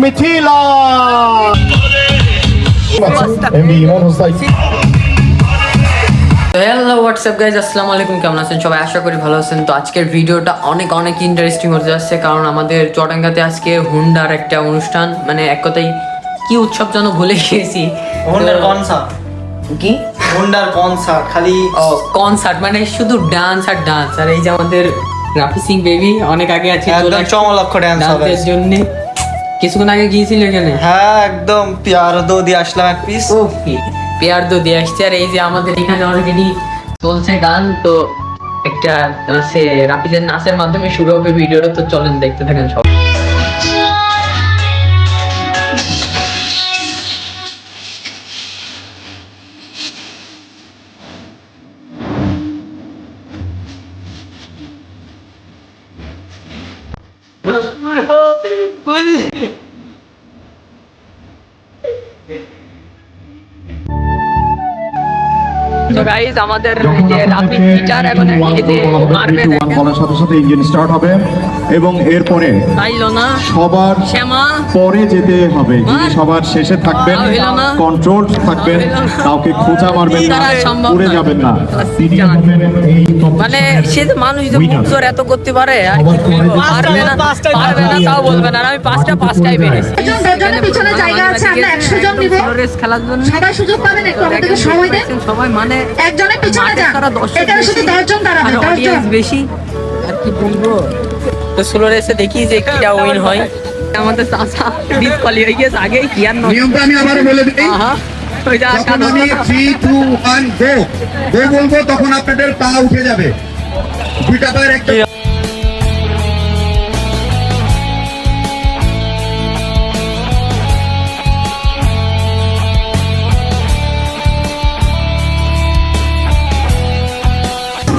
Mithila. Hello WhatsApp guys, আসসালামু আলাইকুম। কেমন আছেন সবাই? আশা করি ভালো আছেন। তো আজকের ভিডিওটা অনেক অনেক ইন্টারেস্টিং হতে যাচ্ছে, কারণ আমাদের চুয়াডাঙ্গাতে আজকে হুন্ডার একটা অনুষ্ঠান, মানে এক কথায় কি উৎসব যেন ভুলে গিয়েছি। হুন্ডার কনসার্ট। কি হুন্ডার কনসার্ট? খালি কনসার্ট মানে শুধু ডান্স আর ডান্স। আর এই যে আমাদের রাফি সিং বেবি অনেক আগে আছে, একদম চমলক্ষ ড্যান্স হবে ডান্সের জন্য। কিছুক্ষণ আগে গিয়েছিল এখানে। হ্যাঁ, একদম পিয়ার দো দিয়ে আসলাম এক পিস। ওকে, পেয়ার দো দিয়ে আসছে। আর এই যে আমাদের এখানে অলরেডি চলছে গান, তো একটা সে রাফিজের নাচের মাধ্যমে শুরু হবে ভিডিওটা। তো চলেন দেখতে থাকেন সব। তো গাইস, আমাদের যে রাফি টিচার এখন এই যে মারবে, বলার সাথে সাথে ইঞ্জিন স্টার্ট হবে এবং এরপরে তাইলো না সবার শ্যামা পরে যেতে হবে। যিনি সবার শেষে থাকবেন, হইলো না। কন্ট্রোল থাকবেন, হইলো না। কাউকে খোঁজা মারবেন না, তারা সম্ভব উড়ে না। যাবেন না। তিনি চালান। হবেন এই মানে সে যে মানুষ যে মুখ জোর এত করতে পারে, আর কি বলবো, পারবে না তাও বলবে না। আর আমি পাঁচটাই বেরিয়েছি। দরজার পিছনে জায়গা আছে, আমরা 100 জন নিব। রেস খেলার জন্য সবাই সুযোগ পাবেন, একটু আমাদেরকে সময় দেন। সবাই মানে একজনের পিছনে যান, তারা 10 জন এখানে শুধু বেশি, 10 জন দাঁড়াবে, আর 10 জন। অডিয়েন্স বেশি। আর কি বলবো, তো স্লো রেসে দেখি যে কিটা উইন হয়। আমাদের চাচা ডিসকোয়ালি হয়ে গেছে আগে, কি আর নয়। নিয়মটা আমি আবারও বলে দিই। ওই যে যখন আমি 3 2 1 গো গো বলবো, তখন আপনাদের পা উঠে যাবে। দুইটা পায়ের একটা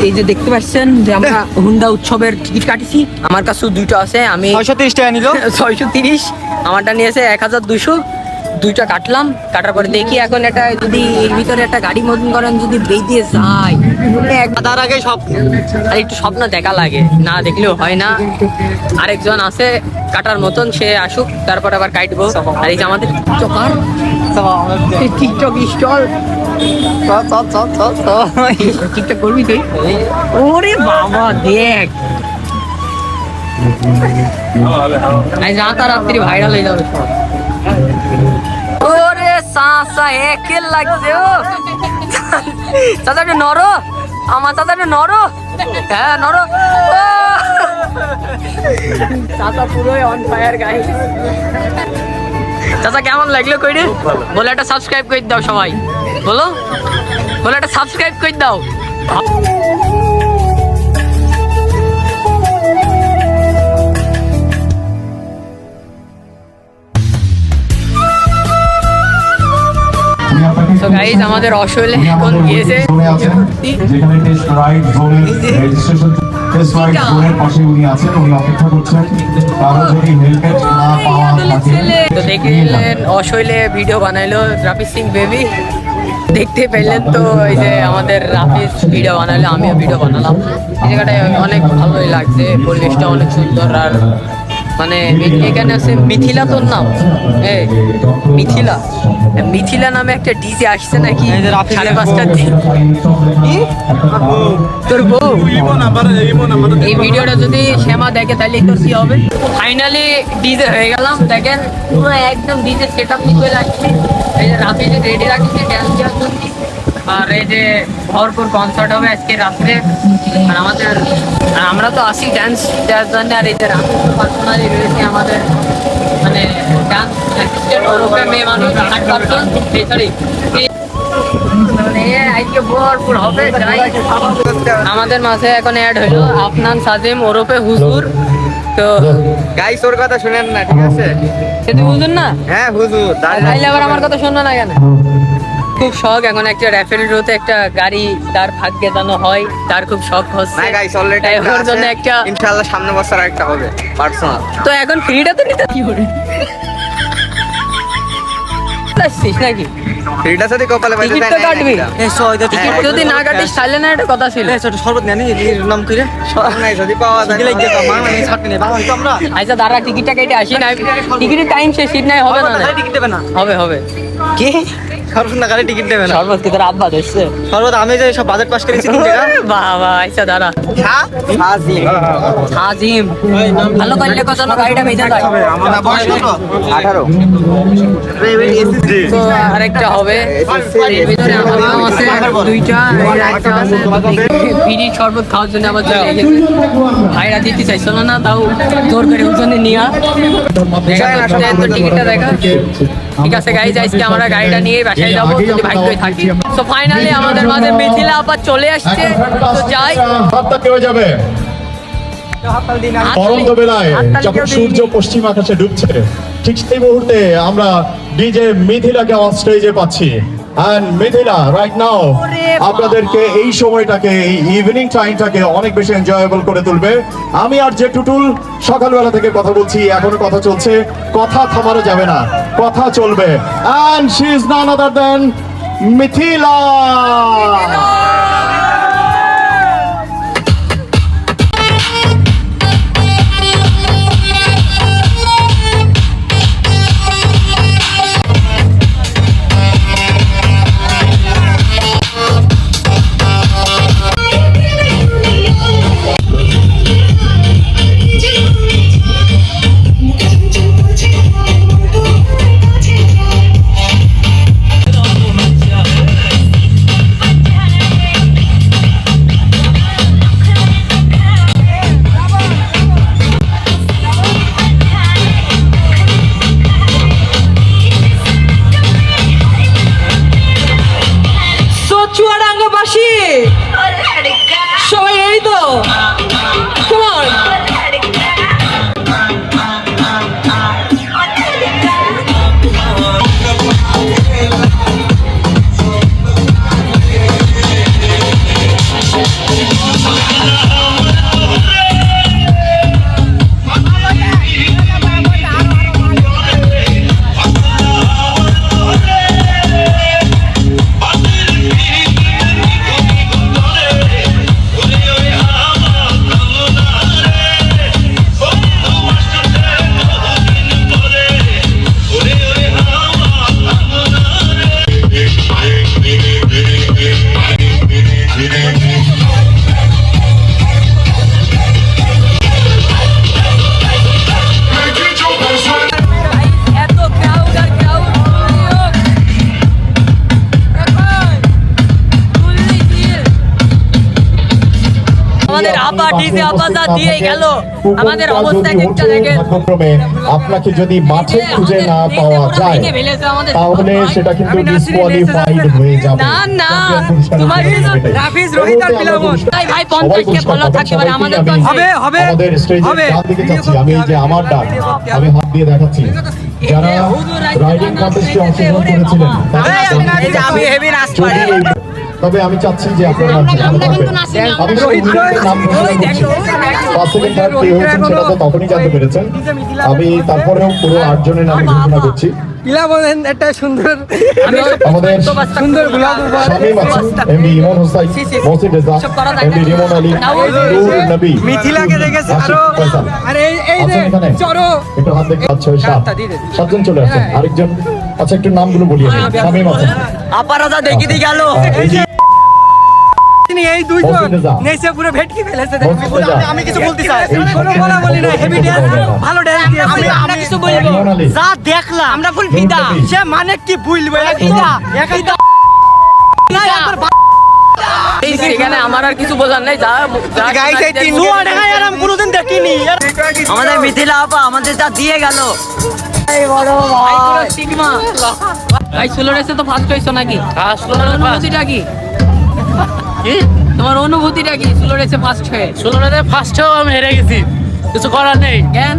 এই যে দেখতে পাচ্ছেন যে আমরা হুন্ডা উৎসবের টিকিট কাটিছি। আমার কাছেও দুইটা আছে, আমি 630 টাকা নিল। 630, আমারটা নিয়েছে 1200। দুইটা কাটলাম, কাটার পরে দেখি এখন এটা যদি এর ভিতরে একটা গাড়ি মতন করেন যদি বেঁধে যায়, তার আগে সব আর একটু স্বপ্ন দেখা লাগে, না দেখলেও হয় না। আরেকজন আছে কাটার মতন, সে আসুক, তারপর আবার কাটবো। আর এই যে আমাদের টিকটকার, টিকটক স্টল। টিকটক করবি তুই? ওরে বাবা দেখ, রাতারাত্রি ভাইরাল হয়ে যাবে সব। ওরে সাসা একে লাগছে। ও চাচা একটু নরো, আমার চাচা একটু নরো। হ্যাঁ নরো। চাচা পুরোই অন ফায়ার গাই। চাচা কেমন লাগলো কইরে? বলে একটা সাবস্ক্রাইব করে দাও সবাই। বলো বলে একটা সাবস্ক্রাইব করে দাও। তো গাইস, আমাদের অশোলে এখন গিয়েছে যেখানে টেস্ট রাইড জোনের রেজিস্ট্রেশন, টেস্ট রাইড জোনের পাশে উনি আছেন, উনি অপেক্ষা করছেন। কারো যদি হেলমেট না পাওয়া থাকে, তো দেখলেন অশৈলে ভিডিও বানাইলো রাফি সিং বেবি, দেখতে পেলেন। তো এই যে আমাদের রাফিজ ভিডিও বানাইলো, আমিও ভিডিও বানালাম। এই জায়গাটায় অনেক ভালোই লাগছে, পরিবেশটা অনেক সুন্দর। আর মানে এখানে আছে মিথিলা, তোর নাম মিথিলা, মিথিলা নামে একটা ডিজে আসছে নাকি 5:30টার দিকে। তোর বউ এই ভিডিওটা যদি শ্যামা দেখে তাহলে তোর কি হবে? ফাইনালি ডিজে হয়ে গেলাম, দেখেন পুরো একদম ডিজে সেট আপ নিয়ে চলে আসছি। এই যে রাতে যে রেডি রাখছি ড্যান্স দেওয়ার জন্য, আর এই যে ভরপুর কনসার্ট হবে আজকে রাত্রে। আর আমরা তো আসি ড্যান্স দেওয়ার জন্য। আর এই যে রাতে পার্সোনালি রয়েছে আমাদের মানে ডান্স অ্যাসিস্ট্যান্ট, ওরফে মেয়ে মানুষ 8 সরি ভরপুর হবে। আমাদের মাঝে এখন অ্যাড হলো আফনান সাজিম ওরফে হুজুর। তো গাইস, ওর কথা শুনেন না, ঠিক আছে? সে তুই হুজুর না? হ্যাঁ হুজুর। তাইলে আবার আমার কথা শুনবে না কেন? খুব শখ এখন একটা র্যাফেল রোতে একটা গাড়ি তার ভাগ্যে দানো হয়, তার খুব শখ হচ্ছে। না গাইস, অলরেডি তাই ওর জন্য একটা, ইনশাআল্লাহ সামনের বছর একটা হবে পার্সোনাল। তো এখন ফ্রিটা তো নিতে কি করে। দেখতে আসছিস নাকি? ফ্রিটা সাথে কপালে বাইতে টিকিট তো কাটবি। টিকিট হ্যাঁ, যদি না কাটিস তাহলে না একটা কথা ছিল। শরবত নেন নাম করে নাই যদি পাওয়া যায় আচ্ছা দাঁড়া, টিকিটটা কেটে আসি না, টিকিটের টাইম শেষ, সিট নাই হবে না। টিকিট দেবে না হবে হবে। কি শরবত না খালি টিকিট দেবে না শরবত কি তোর আব্বা দিচ্ছে? শরবত আমি যে সব বাজেট পাস করেছি 3 টাকা বাবা আচ্ছা দাঁড়া। হাজি আজিম ভালো করলে কত না গাড়িটা বেঁধে দেয়। আমার বয়স কত 18 তো আরেকটা হবে এর ভিতরে আমার নাম আছে দুইটা, আর একটা আছে বিড়ি শরবত খাওয়ার জন্য আমার জন্য এসেছে। ভাইরা দিতে চাইছিল না, তাও জোর করে ওজনে নিয়ে দেখা তো টিকিটটা দেখা। ঠিক আছে গাইজ, আজকে আমরা গাড়িটা নিয়ে বাসায় যাবো যদি ভাগ্যই থাকি। তো ফাইনালি আমাদের মাঝে মিথিলা আপা চলে আসছে, তো যাই। হাততালি হয়ে যাবে পরন্ত বেলায় যখন সূর্য পশ্চিম আকাশে ডুবছে, ঠিক সেই মুহূর্তে আমরা ডিজে মিথিলাকে অন স্টেজে পাচ্ছি। এন্ড মিথিলা রাইট নাও আপনাদেরকে এই সময়টাকে, এই ইভিনিং টাইমটাকে অনেক বেশি এনজয়েবল করে তুলবে। আমি আর যে টুটুল সকালবেলা থেকে কথা বলছি, এখনো কথা চলছে, কথা থামানো যাবে না, কথা চলবে। And she is none other than Mithila. চুয়াডাঙ্গাবাসী সবাই এই তো কেমন আমাদের আপা ডিজে আপা যা দিয়ে গেল, আমাদের অবস্থা একটা দেখেন। আপনাকে যদি মাঠে খুঁজে না পাওয়া যায় তাহলে সেটা কিন্তু ডিসকোয়ালিফাইড হয়ে যাবে। না না তোমার রাফিজ রোহিত আর পিলামন তাই ভাই 50 কে ফলো থাকতে পারে আমাদের তো হবে আমাদের স্টেজে ডান দিকে যাচ্ছি আমি, এই যে আমার ডান, আমি হাত দিয়ে দেখাচ্ছি যারা রাইডিং কন্টেস্টে অংশগ্রহণ করেছিলেন আমি হেভি নাচ পারি। তবে আমি চাচ্ছি যে আপনারা আমরা কিন্তু নাচি না। আমি নাম ফার্স্ট সেকেন্ড থার্ড কে হয়েছেন সেটা তো তখনই জানতে পেরেছেন। আমি তারপরেও পুরো 8 জনের নাম ঘোষণা করছি। পিলা বলেন একটা সুন্দর আমাদের সুন্দর গোলাপ শামীম আছেন, এমডি ইমন হোসাইন, মহসিন রেজা, এমডি রিমন আলী, নূর নবী, মিথিলাকে দেখেছি আরো আরে এই যে চরো একটু হাত দেখতে 6 7 7জন চলে আসেন। আরেকজন আচ্ছা একটু নামগুলো বলিয়ে দিন। শামীম আছেন, আপারাদা দেখি দি গেল এই দুইজন মহসিন রেজা, নেসে পুরো ভেটকি ফেলেছে। মহসিন রেজা, আমি কিছু বলতে চাই কোনো বলা বলি না, হেভি ডান্স ভালো ডান্স দিয়েছে। আমরা কিছু বলবো রিমন আলী, যা দেখলাম আমরা ফুল ফিদা, সে মানে কি ভুলবে ফিদা ফিদা এই সেখানে আমার আর কিছু বলার নাই। যা গাইস এই তিন টাকায় আমি কোনোদিন দেখিনি। আমাদের মিথিলা আপা আমাদের যা দিয়ে গেল এই বড় ভাই সিগমা ভাই ষোলো রেসে তো ফার্স্ট হইছো নাকি? তোমার অনুভূতিটা কি? তোমার অনুভূতিটা কি ষোলো রেসে ফার্স্ট হয়ে? 16 রেটে ফার্স্ট হয়েও আমি হেরে গেছি, কিছু করার নেই। কেন?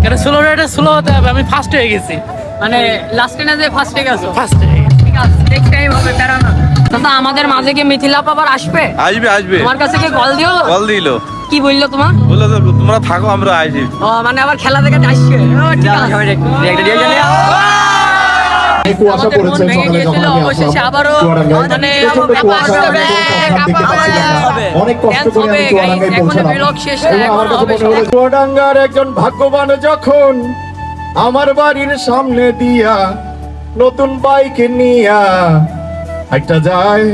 কেন 16 রেটে স্লো হতে হবে, আমি ফার্স্ট হয়ে গেছি, মানে লাস্টে না যে ফার্স্টে গেছো? ফার্স্ট হয়ে গেছি। ঠিক আছে নেক্সট টাইম হবে, প্যারা না। দাদা আমাদের মাঝে কি মিথিলা আপা আবার আসবে? আসবে আসবে, তোমার কাছে কি কল দিও? কল দিল, কি বললো তোমার? বললো তো তোমরা থাকো আমরা আসি। ও মানে আবার খেলা দেখে আসছে। ও ঠিক আছে। কুয়াশা আমাদের মন পড়েছে ভেঙে সকালে যখন গিয়েছিল, আমি অবশেষে আসলাম আবারও চুয়াডাঙ্গায়। মানে প্রচণ্ড কুয়াশা, হবে, আমি কোনো শান্তিতে পাচ্ছিলাম না। হবে। অনেক কষ্ট করে আমি হবে, চুয়াডাঙ্গায় guys, পৌঁছালাম। এখনো vlog শেষ না, এবং আমার এখনো কাছে হবে মনে হলো চুয়াডাঙ্গার একজন ভাগ্যবান যখন আমার বাড়ির সামনে দিয়া নতুন বাইক নিয়া একটা যায়,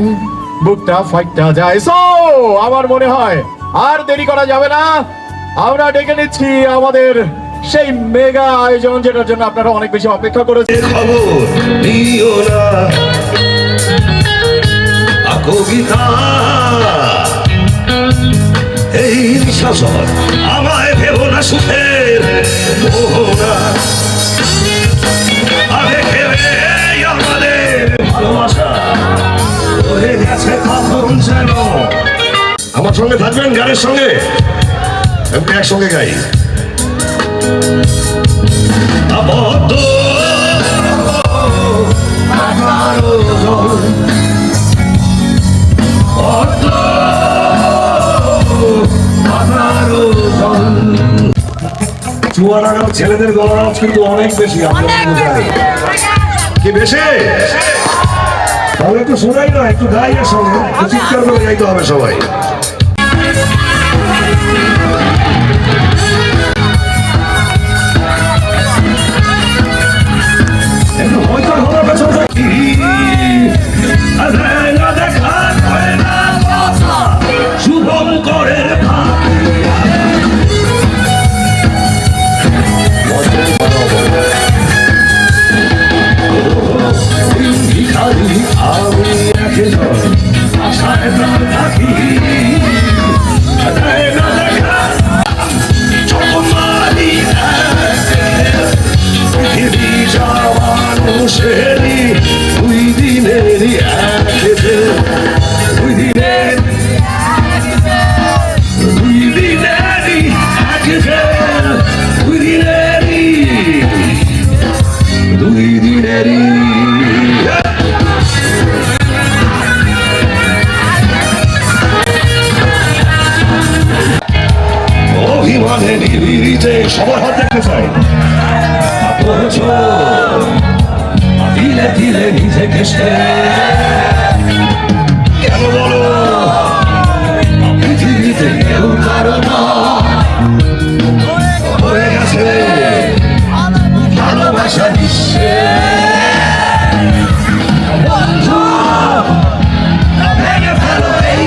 বুকটা ফাইটটা যায়। সো আমার মনে হয় আর দেরি করা যাবে না, আমরা ডেকে নিচ্ছি আমাদের সেই মেগা আয়োজন, যেটার জন্য আপনারা অনেক বেশি অপেক্ষা করেছেন। খবর নিও না কবিতা এই শাসন আমায় ভেবো না সুখের মোহনা আগে ভেবে আমাদের ভালোবাসা হয়ে গেছে কখন যেন। আমার সঙ্গে থাকবেন গানের সঙ্গে, আমি একসঙ্গে গাই। আবদ্ধ চুয়াডাঙ্গার ছেলেদের গলার আওয়াজ কিন্তু অনেক বেশি, কি বেশি? তাহলে একটু শোনাই না, একটু গাই এর সঙ্গে, একটু চিৎকার করে গাইতে হবে সবাই। একটু হয়তো ঘোরার পেছনে থাকি দেখা হয় না শুভম করে আমি একজন আশায় প্রাণ থাকি দেখা চকমারি পৃথিবী মানুষেরই দুই দিনেরই একদিন, দুই দিনেরই একদিন, দুই দিনেরই অভিমানে নিবিড়িতে সবার হাত দেখতে চাই, দিলে দিলে নিজেকে কেন বলো পৃথিবীতে কেউ কারণ হয়ে গেছে ভালোবাসা বিশ্বে বন্ধু ভেঙে ফেলো এই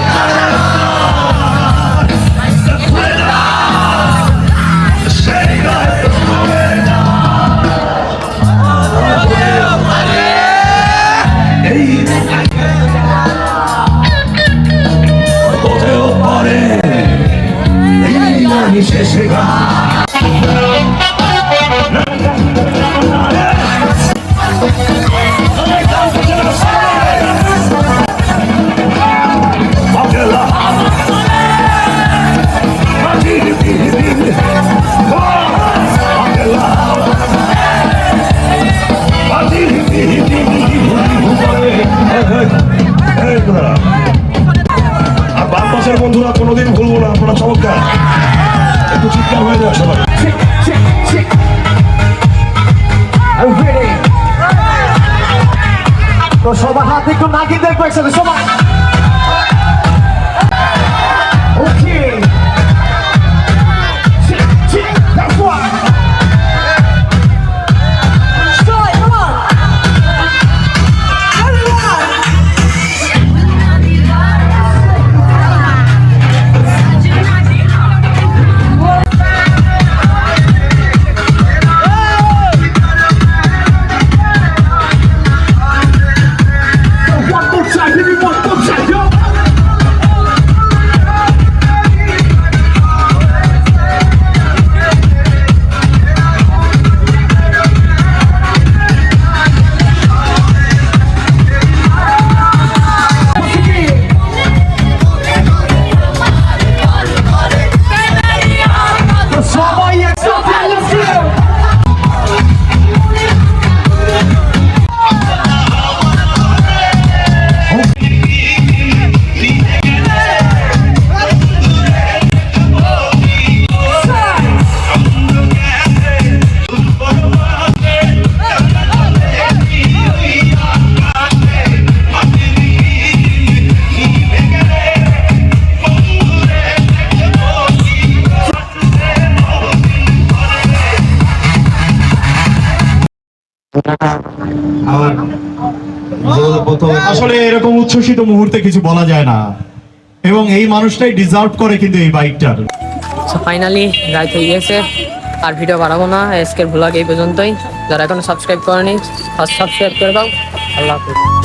হতেও পারে এই নামি শেষে গা আর বাম পাশের বন্ধুরা কোনোদিন ভুলবো না, আপনারা চমৎকার, একটু চিৎকার হয়ে যায় সবাই। তো সবার হাত একটু নাকি দেখবো একসাথে সবাই। Okay. That's why. One more time, give me one more time, yo. সবাই একসাথে let's go. আসলে এরকম উচ্ছ্বসিত মুহূর্তে কিছু বলা যায় না, এবং এই মানুষটাই ডিজার্ভ করে কিন্তু এই বাইকটার। সো ফাইনালি রাইড হয়ে গেছে, আর ভিডিও বাড়াবো না, আজকের ভ্লগ এই পর্যন্তই। যারা এখনো সাবস্ক্রাইব করেনি ফার্স্ট সাবস্ক্রাইব করে দাও। আল্লাহ হাফেজ।